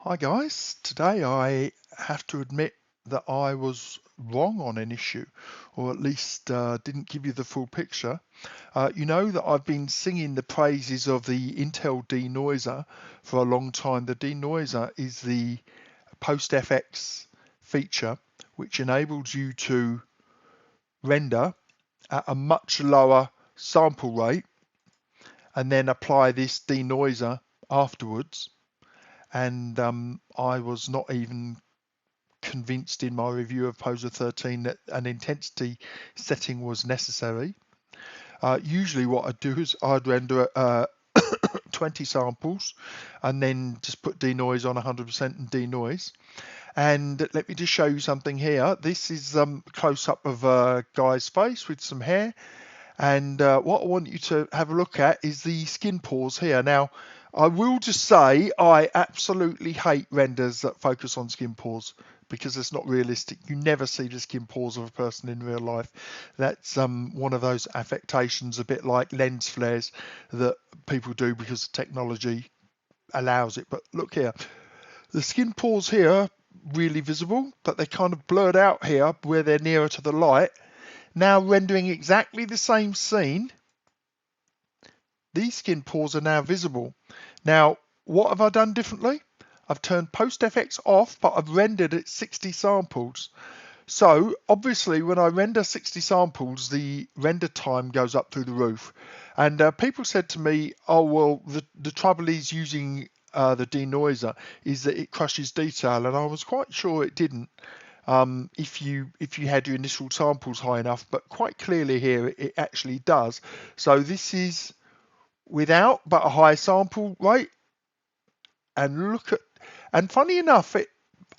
Hi guys, today I have to admit that I was wrong on an issue, or at least didn't give you the full picture. You know that I've been singing the praises of the Intel Denoiser for a long time. The Denoiser is the PostFX feature which enables you to render at a much lower sample rate and then apply this denoiser afterwards. And I was not even convinced in my review of Poser 13 that an intensity setting was necessary. Usually what I'd do is I'd render 20 samples and then just put denoise on 100% and denoise. And let me just show you something here. This is a close-up of a guy's face with some hair. And what I want you to have a look at is the skin pores here. Now, I will just say I absolutely hate renders that focus on skin pores because it's not realistic. You never see the skin pores of a person in real life. That's one of those affectations, a bit like lens flares that people do because the technology allows it. But look here, the skin pores here are really visible, but they're kind of blurred out here where they're nearer to the light. Now rendering exactly the same scene, these skin pores are now visible. Now, what have I done differently? I've turned PostFX off, but I've rendered at 60 samples. So obviously when I render 60 samples, the render time goes up through the roof. And people said to me, oh, well, the trouble is using the denoiser is that it crushes detail. And I was quite sure it didn't. If you had your initial samples high enough, but quite clearly here it actually does. So this is without but a high sample rate, and look at, and funny enough it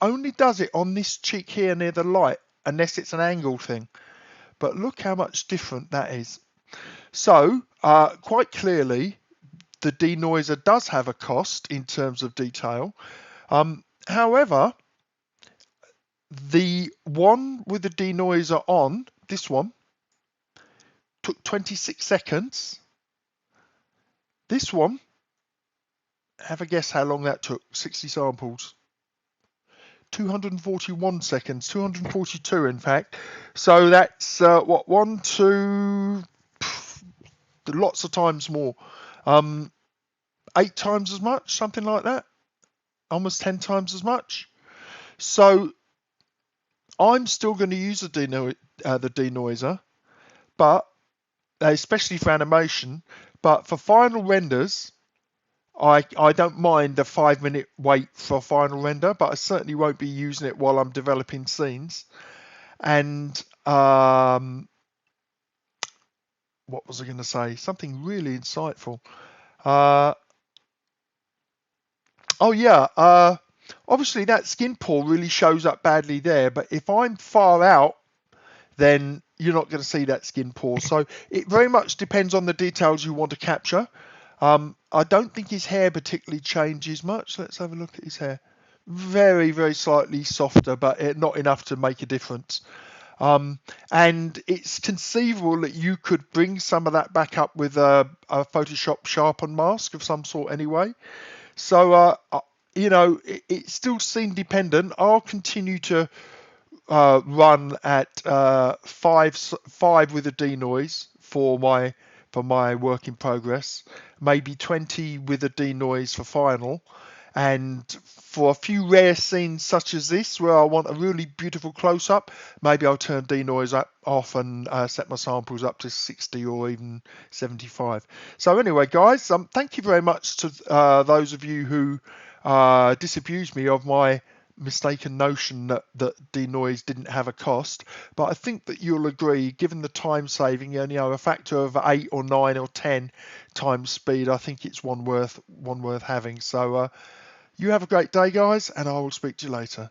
only does it on this cheek here near the light unless it's an angle thing, but look how much different that is. So quite clearly the denoiser does have a cost in terms of detail. However, the one with the denoiser on, this one, took 26 seconds. This one, have a guess how long that took, 60 samples. 241 seconds, 242 in fact. So that's what, one, two, lots of times more. 8 times as much, something like that. Almost 10 times as much. So I'm still going to use the denoiser, but especially for animation, but for final renders, I don't mind the 5-minute wait for a final render, but I certainly won't be using it while I'm developing scenes. And what was I going to say? Something really insightful. Oh yeah, obviously that skin pore really shows up badly there, but if I'm far out, then you're not going to see that skin pore. So it very much depends on the details you want to capture. I don't think his hair particularly changes much. Let's have a look at his hair. Very, very slightly softer, but not enough to make a difference. And it's conceivable that you could bring some of that back up with a Photoshop sharpen mask of some sort anyway. So, you know, it's still scene dependent. I'll continue to run at 5 with a denoise for my work in progress, maybe 20 with a denoise for final, and for a few rare scenes such as this where I want a really beautiful close-up, maybe I'll turn denoise off and set my samples up to 60 or even 75. So anyway guys, thank you very much to those of you who disabused me of my mistaken notion that denoise didn't have a cost, but I think that you'll agree, given the time saving, you know, a factor of 8 or 9 or 10 times speed, I think it's one worth having. So you have a great day guys, and I will speak to you later.